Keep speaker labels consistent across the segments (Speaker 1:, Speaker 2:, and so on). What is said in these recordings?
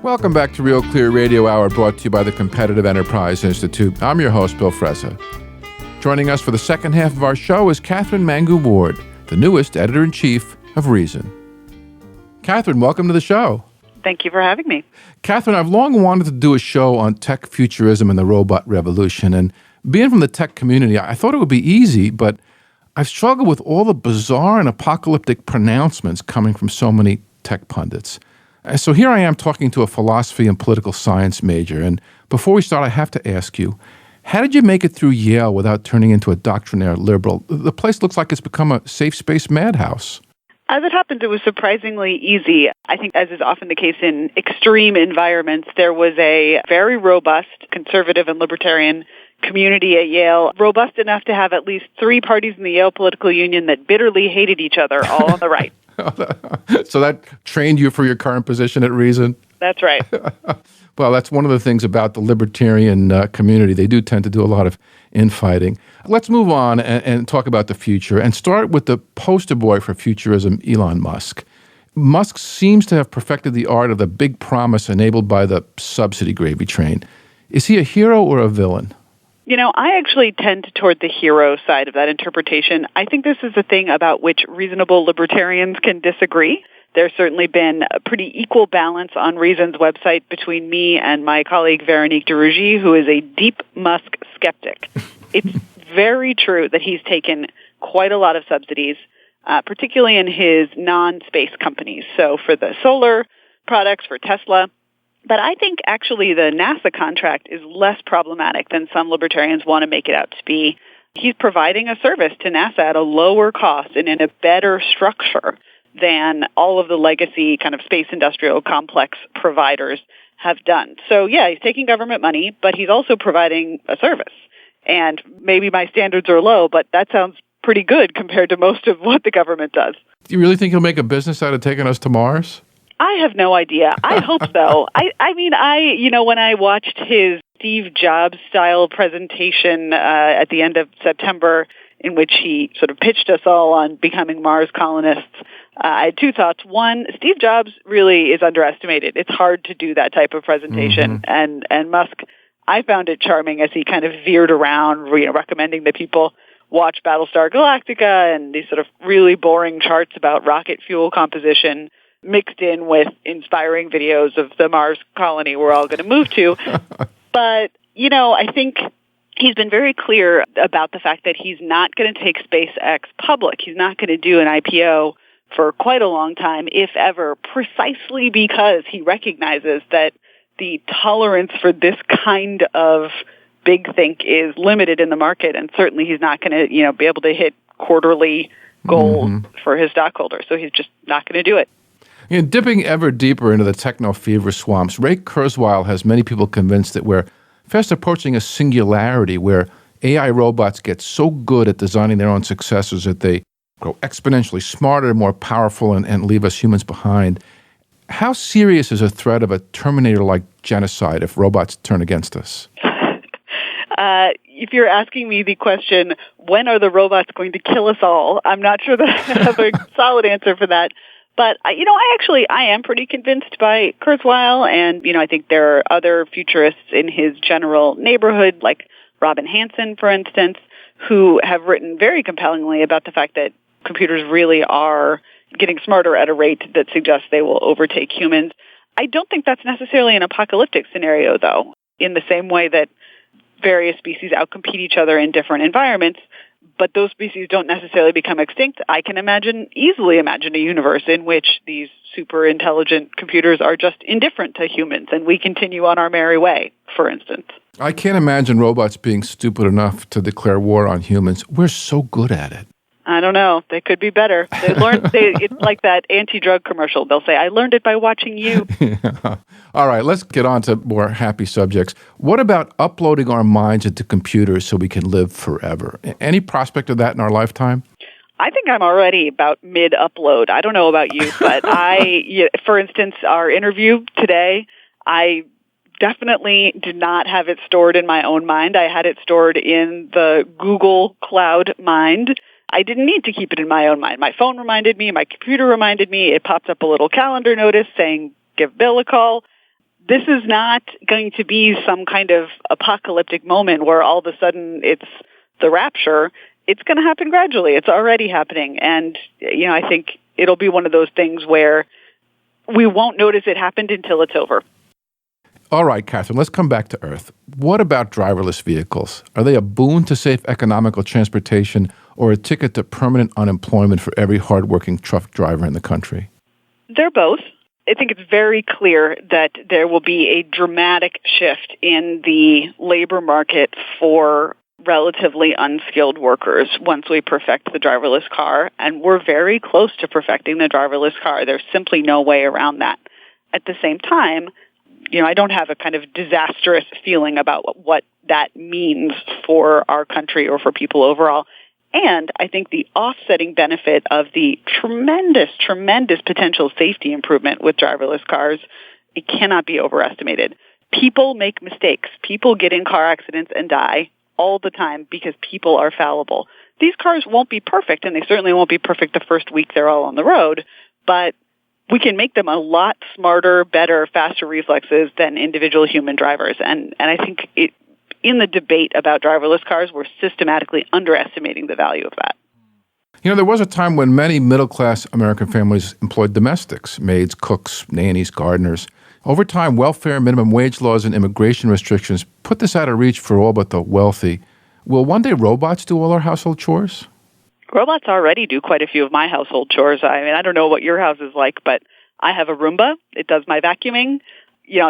Speaker 1: Welcome back to Real Clear Radio Hour, brought to you by the Competitive Enterprise Institute. I'm your host, Bill Frezza. Joining us for the second half of our show is Katherine Mangu-Ward, the newest editor-in-chief of Reason. Katherine, welcome to the show.
Speaker 2: Thank you for having me.
Speaker 1: Katherine, I've long wanted to do a show on tech-futurism and the robot revolution, and being from the tech community, I thought it would be easy, but I've struggled with all the bizarre and apocalyptic pronouncements coming from so many tech pundits. So here I am talking to a philosophy and political science major, and before we start, I have to ask you, how did you make it through Yale without turning into a doctrinaire liberal? The place looks like it's become a safe space madhouse.
Speaker 2: As it happens, it was surprisingly easy. I think, as is often the case in extreme environments, there was a very robust conservative and libertarian community at Yale, robust enough to have at least 3 parties in the Yale political union that bitterly hated each other, all on the right.
Speaker 1: So that trained you for your current position at Reason?
Speaker 2: That's right.
Speaker 1: Well, that's one of the things about the libertarian community. They do tend to do a lot of infighting. Let's move on and talk about the future and start with the poster boy for futurism, Elon Musk. Musk seems to have perfected the art of the big promise enabled by the subsidy gravy train. Is he a hero or a villain?
Speaker 2: You know, I actually tend toward the hero side of that interpretation. I think this is a thing about which reasonable libertarians can disagree. There's certainly been a pretty equal balance on Reason's website between me and my colleague Veronique de Rougy, who is a deep Musk skeptic. It's very true that he's taken quite a lot of subsidies, particularly in his non-space companies. So for the solar products, for Tesla. But I think actually the NASA contract is less problematic than some libertarians want to make it out to be. He's providing a service to NASA at a lower cost and in a better structure than all of the legacy kind of space industrial complex providers have done. So yeah, he's taking government money, but he's also providing a service. And maybe my standards are low, but that sounds pretty good compared to most of what the government does.
Speaker 1: Do you really think he'll make a business out of taking us to Mars?
Speaker 2: I have no idea. I hope so. I mean, when I watched his Steve Jobs-style presentation at the end of September, in which he sort of pitched us all on becoming Mars colonists, I had 2 thoughts. One, Steve Jobs really is underestimated. It's hard to do that type of presentation. Mm-hmm. And Musk, I found it charming as he kind of veered around, recommending that people watch Battlestar Galactica and these sort of really boring charts about rocket fuel composition, mixed in with inspiring videos of the Mars colony we're all going to move to. But, I think he's been very clear about the fact that he's not going to take SpaceX public. He's not going to do an IPO for quite a long time, if ever, precisely because he recognizes that the tolerance for this kind of big think is limited in the market, and certainly he's not going to, be able to hit quarterly goals for his stockholders. So he's just not going to do it.
Speaker 1: Dipping ever deeper into the techno-fever swamps, Ray Kurzweil has many people convinced that we're fast approaching a singularity where AI robots get so good at designing their own successors that they grow exponentially smarter, more powerful, and leave us humans behind. How serious is a threat of a Terminator-like genocide if robots turn against us?
Speaker 2: If you're asking me the question, when are the robots going to kill us all, I'm not sure that I have a solid answer for that. But, I am pretty convinced by Kurzweil, and, I think there are other futurists in his general neighborhood, like Robin Hanson, for instance, who have written very compellingly about the fact that computers really are getting smarter at a rate that suggests they will overtake humans. I don't think that's necessarily an apocalyptic scenario, though, in the same way that various species outcompete each other in different environments, but those species don't necessarily become extinct. I can easily imagine a universe in which these super intelligent computers are just indifferent to humans and we continue on our merry way, for instance.
Speaker 1: I can't imagine robots being stupid enough to declare war on humans. We're so good at it.
Speaker 2: I don't know. They could be better. It's like that anti-drug commercial. They'll say, I learned it by watching you.
Speaker 1: Yeah. All right, let's get on to more happy subjects. What about uploading our minds into computers so we can live forever? Any prospect of that in our lifetime?
Speaker 2: I think I'm already about mid-upload. I don't know about you, but for instance, our interview today, I definitely did not have it stored in my own mind. I had it stored in the Google Cloud mind. I didn't need to keep it in my own mind. My phone reminded me, my computer reminded me. It popped up a little calendar notice saying, give Bill a call. This is not going to be some kind of apocalyptic moment where all of a sudden it's the rapture. It's going to happen gradually. It's already happening. And, I think it'll be one of those things where we won't notice it happened until it's over.
Speaker 1: All right, Katherine, let's come back to Earth. What about driverless vehicles? Are they a boon to safe economical transportation or a ticket to permanent unemployment for every hardworking truck driver in the country?
Speaker 2: They're both. I think it's very clear that there will be a dramatic shift in the labor market for relatively unskilled workers once we perfect the driverless car, and we're very close to perfecting the driverless car. There's simply no way around that. At the same time, I don't have a kind of disastrous feeling about what that means for our country or for people overall. And I think the offsetting benefit of the tremendous, tremendous potential safety improvement with driverless cars, it cannot be overestimated. People make mistakes. People get in car accidents and die all the time because people are fallible. These cars won't be perfect, and they certainly won't be perfect the first week they're all on the road, but we can make them a lot smarter, better, faster reflexes than individual human drivers. And I think in the debate about driverless cars, we're systematically underestimating the value of that.
Speaker 1: There was a time when many middle-class American families employed domestics, maids, cooks, nannies, gardeners. Over time, welfare, minimum wage laws, and immigration restrictions put this out of reach for all but the wealthy. Will one day robots do all our household chores?
Speaker 2: Robots already do quite a few of my household chores. I mean, I don't know what your house is like, but I have a Roomba. It does my vacuuming.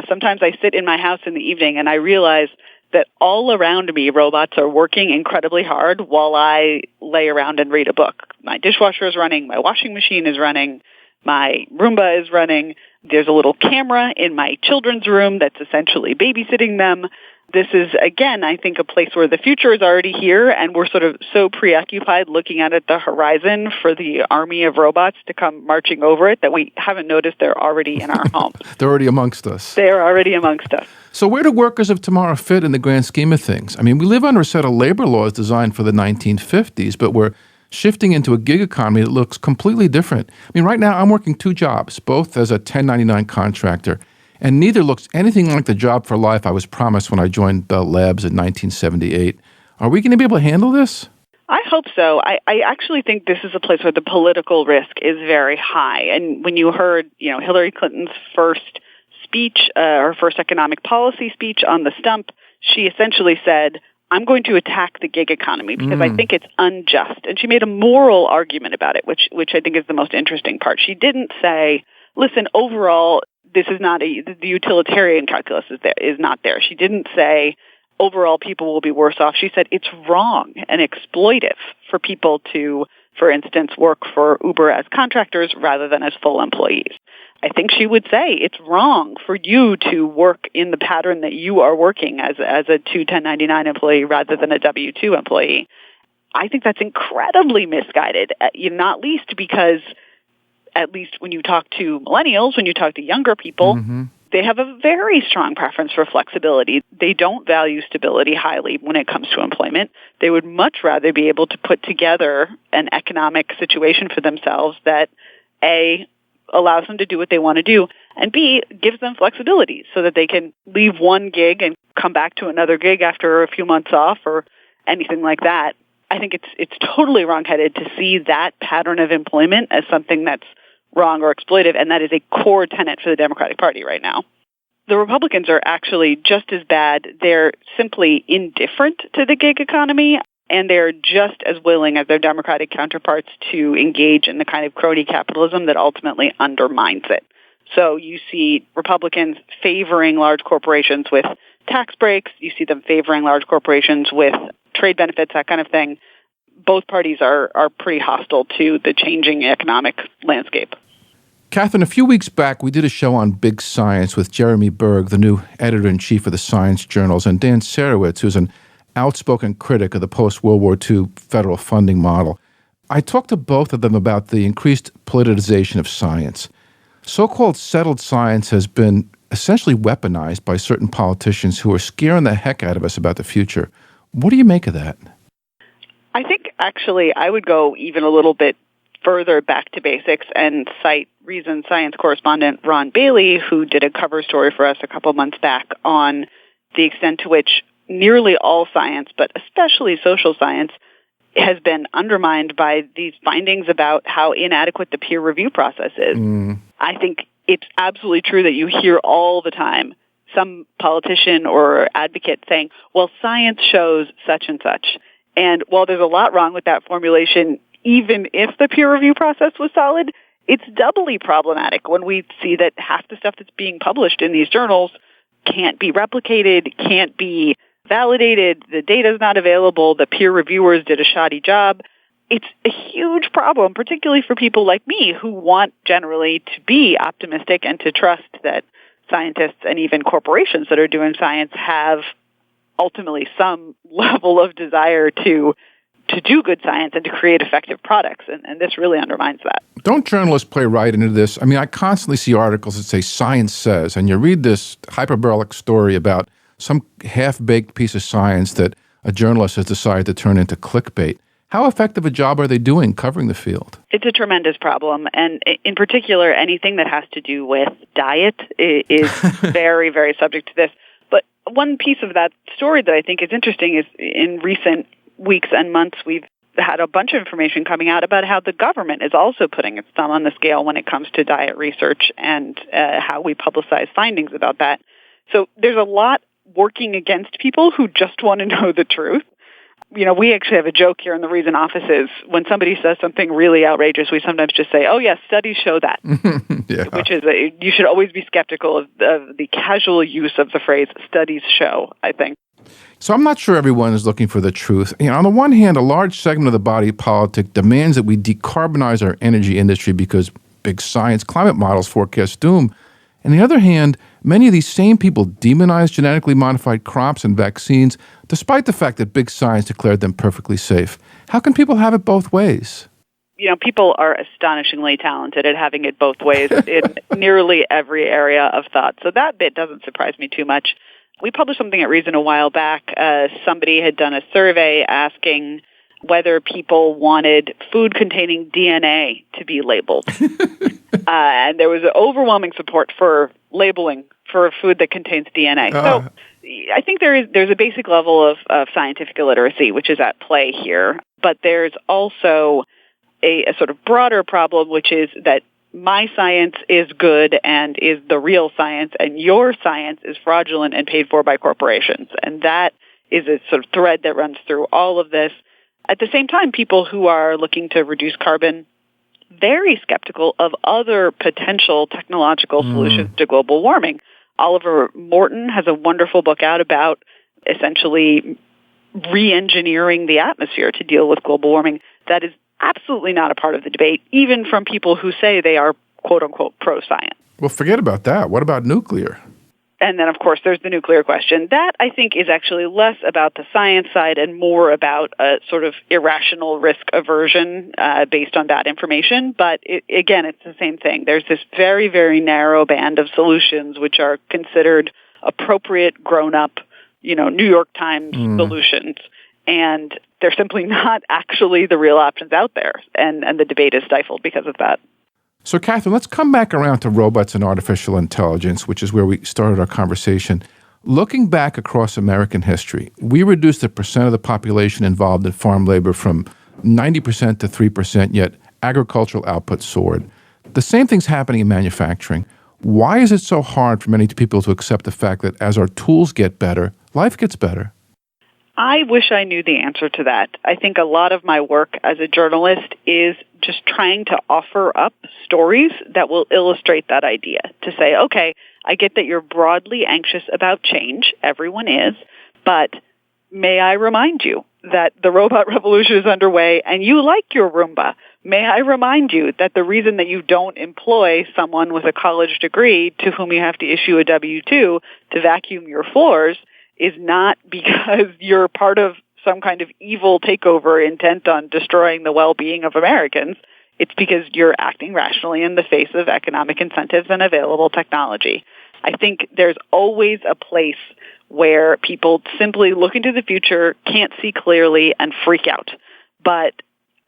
Speaker 2: Sometimes I sit in my house in the evening and I realize that all around me, robots are working incredibly hard while I lay around and read a book. My dishwasher is running. My washing machine is running. My Roomba is running. There's a little camera in my children's room that's essentially babysitting them. This is, again, I think, a place where the future is already here, and we're sort of so preoccupied looking out at the horizon for the army of robots to come marching over it that we haven't noticed they're already in our homes.
Speaker 1: They're already amongst us.
Speaker 2: They're already amongst us.
Speaker 1: So where do workers of tomorrow fit in the grand scheme of things? I mean, we live under a set of labor laws designed for the 1950s, but we're shifting into a gig economy that looks completely different. I mean, right now I'm working two jobs, both as a 1099 contractor, and neither looks anything like the job for life I was promised when I joined Bell Labs in 1978. Are we going to be able to handle this?
Speaker 2: I hope so. I actually think this is a place where the political risk is very high. And when you heard, Hillary Clinton's first speech, her first economic policy speech on the stump, she essentially said, I'm going to attack the gig economy because I think it's unjust. And she made a moral argument about it, which I think is the most interesting part. She didn't say, listen, overall, this is not the utilitarian calculus is not there. She didn't say overall people will be worse off. She said it's wrong and exploitive for people to, for instance, work for Uber as contractors rather than as full employees. I think she would say it's wrong for you to work in the pattern that you are working as a 1099 employee rather than a W-2 employee. I think that's incredibly misguided, not least because at least when you talk to millennials, when you talk to younger people, they have a very strong preference for flexibility. They don't value stability highly when it comes to employment. They would much rather be able to put together an economic situation for themselves that, A, allows them to do what they want to do, and B, gives them flexibility so that they can leave one gig and come back to another gig after a few months off or anything like that. I think it's totally wrong-headed to see that pattern of employment as something that's wrong or exploitive, and that is a core tenet for the Democratic Party right now. The Republicans are actually just as bad. They're simply indifferent to the gig economy, and they're just as willing as their Democratic counterparts to engage in the kind of crony capitalism that ultimately undermines it. So you see Republicans favoring large corporations with tax breaks. You see them favoring large corporations with trade benefits, that kind of thing. Both parties are pretty hostile to the changing economic landscape.
Speaker 1: Katherine, a few weeks back, we did a show on big science with Jeremy Berg, the new editor-in-chief of the science journals, and Dan Sarowitz, who's an outspoken critic of the post-World War II federal funding model. I talked to both of them about the increased politicization of science. So-called settled science has been essentially weaponized by certain politicians who are scaring the heck out of us about the future. What do you make of that?
Speaker 2: I think, actually, I would go even a little bit further back to basics and cite Reason Science correspondent Ron Bailey, who did a cover story for us a couple months back on the extent to which nearly all science, but especially social science, has been undermined by these findings about how inadequate the peer review process is. I think it's absolutely true that you hear all the time some politician or advocate saying, well, science shows such and such. And while there's a lot wrong with that formulation, even if the peer review process was solid, it's doubly problematic when we see that half the stuff that's being published in these journals can't be replicated, can't be validated, the data's not available, the peer reviewers did a shoddy job. It's a huge problem, particularly for people like me who want generally to be optimistic and to trust that scientists and even corporations that are doing science have ultimately some level of desire to do good science and to create effective products. And this really undermines that.
Speaker 1: Don't journalists play right into this? I mean, I constantly see articles that say science says, and you read this hyperbolic story about some half-baked piece of science that a journalist has decided to turn into clickbait. How effective a job are they doing covering the field?
Speaker 2: It's a tremendous problem. And in particular, anything that has to do with diet is very, very subject to this. But one piece of that story that I think is interesting is in recent weeks and months, we've had a bunch of information coming out about how the government is also putting its thumb on the scale when it comes to diet research and how we publicize findings about that. So there's a lot working against people who just want to know the truth. You know, we actually have a joke here in the Reason offices. When somebody says something really outrageous, we sometimes just say, oh, yes, studies show that,
Speaker 1: yeah.
Speaker 2: Which is, you should always be skeptical of the casual use of the phrase studies show, I think.
Speaker 1: So I'm not sure everyone is looking for the truth. You know, on the one hand, a large segment of the body politic demands that we decarbonize our energy industry because big science climate models forecast doom. On the other hand, many of these same people demonize genetically modified crops and vaccines, despite the fact that big science declared them perfectly safe. How can people have it both ways?
Speaker 2: You know, people are astonishingly talented at having it both ways in nearly every area of thought. So that bit doesn't surprise me too much. We published something at Reason a while back. Somebody had done a survey asking whether people wanted food containing DNA to be labeled. And there was overwhelming support for labeling for food that contains DNA. So I think there's a basic level of scientific illiteracy, which is at play here. But there's also a sort of broader problem, which is that my science is good and is the real science, and your science is fraudulent and paid for by corporations. And that is a sort of thread that runs through all of this. At the same time, people who are looking to reduce carbon, very skeptical of other potential technological solutions to global warming. Oliver Morton has a wonderful book out about essentially re-engineering the atmosphere to deal with global warming. That is absolutely not a part of the debate, even from people who say they are, quote-unquote, pro-science.
Speaker 1: Well, forget about that. What about nuclear?
Speaker 2: And then, of course, there's the nuclear question. That, I think, is actually less about the science side and more about a sort of irrational risk aversion based on that information. But, again, it's the same thing. There's this very, very narrow band of solutions which are considered appropriate, grown-up, New York Times solutions. And they're simply not actually the real options out there. And the debate is stifled because of that.
Speaker 1: So, Katherine, let's come back around to robots and artificial intelligence, which is where we started our conversation. Looking back across American history, we reduced the percent of the population involved in farm labor from 90% to 3%, yet agricultural output soared. The same thing's happening in manufacturing. Why is it so hard for many people to accept the fact that as our tools get better, life gets better?
Speaker 2: I wish I knew the answer to that. I think a lot of my work as a journalist is just trying to offer up stories that will illustrate that idea. To say, okay, I get that you're broadly anxious about change. Everyone is. But may I remind you that the robot revolution is underway and you like your Roomba. May I remind you that the reason that you don't employ someone with a college degree to whom you have to issue a W-2 to vacuum your floors is not because you're part of some kind of evil takeover intent on destroying the well-being of Americans. It's because you're acting rationally in the face of economic incentives and available technology. I think there's always a place where people simply look into the future, can't see clearly, and freak out. But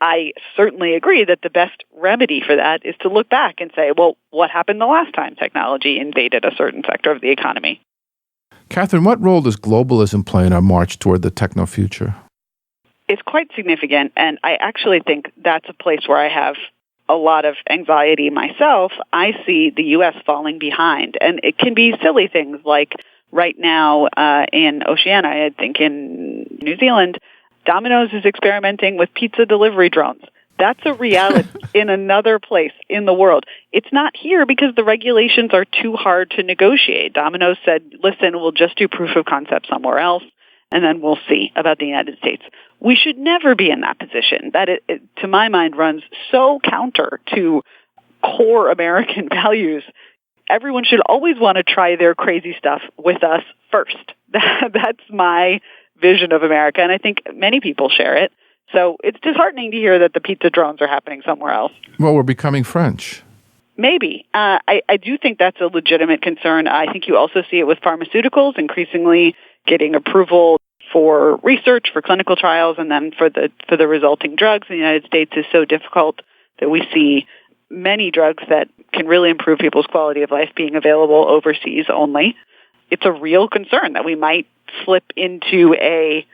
Speaker 2: I certainly agree that the best remedy for that is to look back and say, well, what happened the last time technology invaded a certain sector of the economy?
Speaker 1: Katherine, what role does globalism play in our march toward the techno-future?
Speaker 2: It's quite significant, and I actually think that's a place where I have a lot of anxiety myself. I see the U.S. falling behind, and it can be silly things like right now in Oceania, I think in New Zealand, Domino's is experimenting with pizza delivery drones. That's a reality in another place in the world. It's not here because the regulations are too hard to negotiate. Domino's said, listen, we'll just do proof of concept somewhere else, and then we'll see about the United States. We should never be in that position. That, to my mind, runs so counter to core American values. Everyone should always want to try their crazy stuff with us first. That's my vision of America, and I think many people share it. So it's disheartening to hear that the pizza drones are happening somewhere else.
Speaker 1: Well, we're becoming French.
Speaker 2: Maybe. I do think that's a legitimate concern. I think you also see it with pharmaceuticals increasingly getting approval for research, for clinical trials, and then for the resulting drugs in the United States is so difficult that we see many drugs that can really improve people's quality of life being available overseas only. It's a real concern that we might slip into a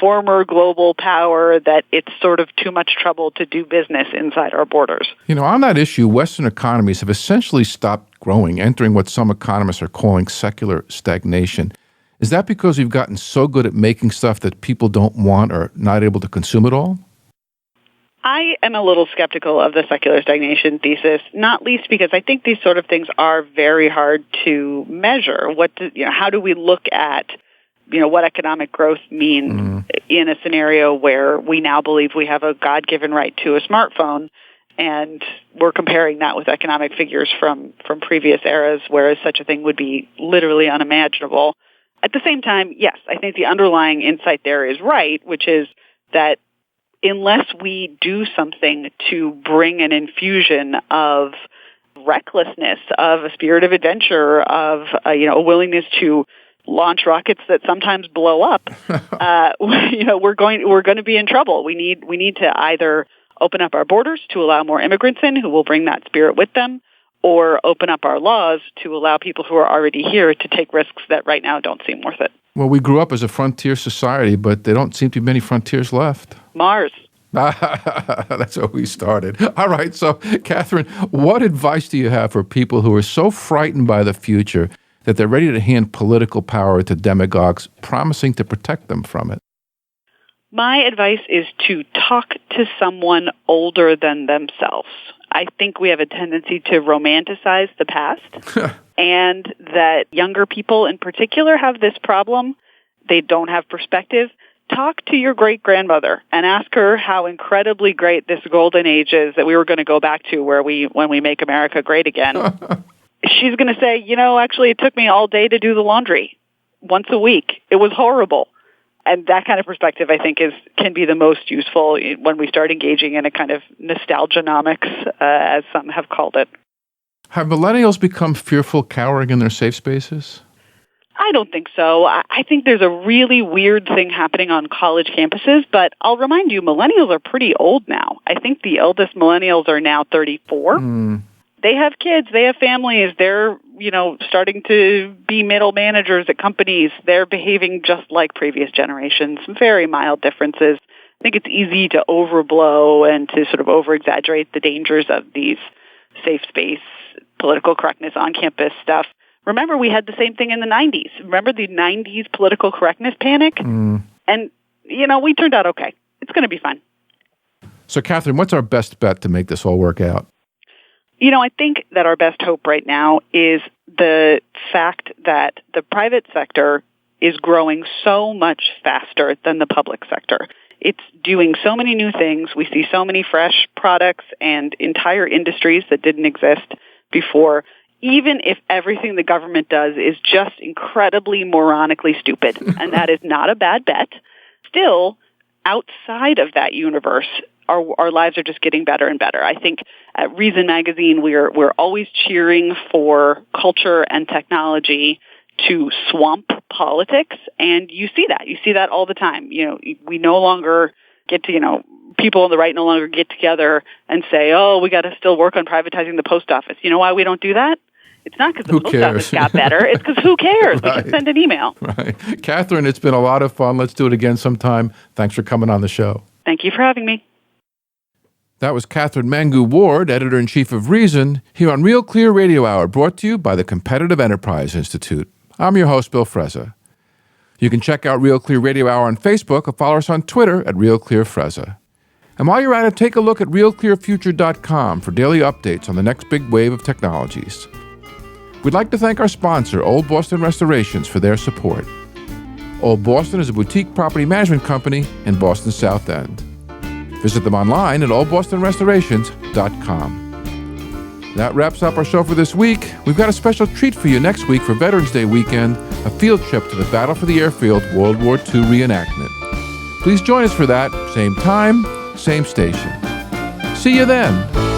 Speaker 2: former global power that it's sort of too much trouble to do business inside our borders.
Speaker 1: On that issue, Western economies have essentially stopped growing, entering what some economists are calling secular stagnation. Is that because we've gotten so good at making stuff that people don't want or not able to consume it all?
Speaker 2: I am a little skeptical of the secular stagnation thesis, not least because I think these sort of things are very hard to measure. How do we look at what economic growth means in a scenario where we now believe we have a God-given right to a smartphone, and we're comparing that with economic figures from previous eras, whereas such a thing would be literally unimaginable. At the same time, yes, I think the underlying insight there is right, which is that unless we do something to bring an infusion of recklessness, of a spirit of adventure, of a willingness to launch rockets that sometimes blow up, we're going to be in trouble. We need to either open up our borders to allow more immigrants in who will bring that spirit with them, or open up our laws to allow people who are already here to take risks that right now don't seem worth it.
Speaker 1: Well, we grew up as a frontier society, but there don't seem to be many frontiers left.
Speaker 2: Mars.
Speaker 1: That's where we started. All right. So, Katherine, what advice do you have for people who are so frightened by the future that they're ready to hand political power to demagogues promising to protect them from it?
Speaker 2: My advice is to talk to someone older than themselves. I think we have a tendency to romanticize the past, and that younger people in particular have this problem. They don't have perspective. Talk to your great-grandmother and ask her how incredibly great this golden age is that we were going to go back to when we make America great again. She's going to say, actually it took me all day to do the laundry once a week. It was horrible. And that kind of perspective, I think, can be the most useful when we start engaging in a kind of nostalgianomics, as some have called it.
Speaker 1: Have millennials become fearful, cowering in their safe spaces?
Speaker 2: I don't think so. I think there's a really weird thing happening on college campuses, but I'll remind you, millennials are pretty old now. I think the eldest millennials are now 34. They have kids, they have families, they're, starting to be middle managers at companies. They're behaving just like previous generations, very mild differences. I think it's easy to overblow and to sort of over-exaggerate the dangers of these safe space, political correctness on campus stuff. Remember, we had the same thing in the 90s. Remember the 90s political correctness panic? And, we turned out okay. It's going to be fine.
Speaker 1: So, Katherine, what's our best bet to make this all work out?
Speaker 2: I think that our best hope right now is the fact that the private sector is growing so much faster than the public sector. It's doing so many new things. We see so many fresh products and entire industries that didn't exist before. Even if everything the government does is just incredibly moronically stupid, and that is not a bad bet, still, outside of that universe, our lives are just getting better and better. I think at Reason Magazine, we're always cheering for culture and technology to swamp politics, and you see that. You see that all the time. We no longer get to, people on the right no longer get together and say, oh, we got to still work on privatizing the post office. You know why we don't do that? It's not because the post office got better. It's because who cares?
Speaker 1: Right.
Speaker 2: We can send an email.
Speaker 1: Right. Katherine, it's been a lot of fun. Let's do it again sometime. Thanks for coming on the show.
Speaker 2: Thank you for having me.
Speaker 1: That was Katherine Mangu-Ward, Editor-in-Chief of Reason, here on Real Clear Radio Hour, brought to you by the Competitive Enterprise Institute. I'm your host, Bill Frezza. You can check out Real Clear Radio Hour on Facebook or follow us on Twitter at Real Clear Frezza. And while you're at it, take a look at realclearfuture.com for daily updates on the next big wave of technologies. We'd like to thank our sponsor, Old Boston Restorations, for their support. Old Boston is a boutique property management company in Boston's South End. Visit them online at oldbostonrestorations.com. That wraps up our show for this week. We've got a special treat for you next week for Veterans Day weekend, a field trip to the Battle for the Airfield World War II reenactment. Please join us for that, same time, same station. See you then.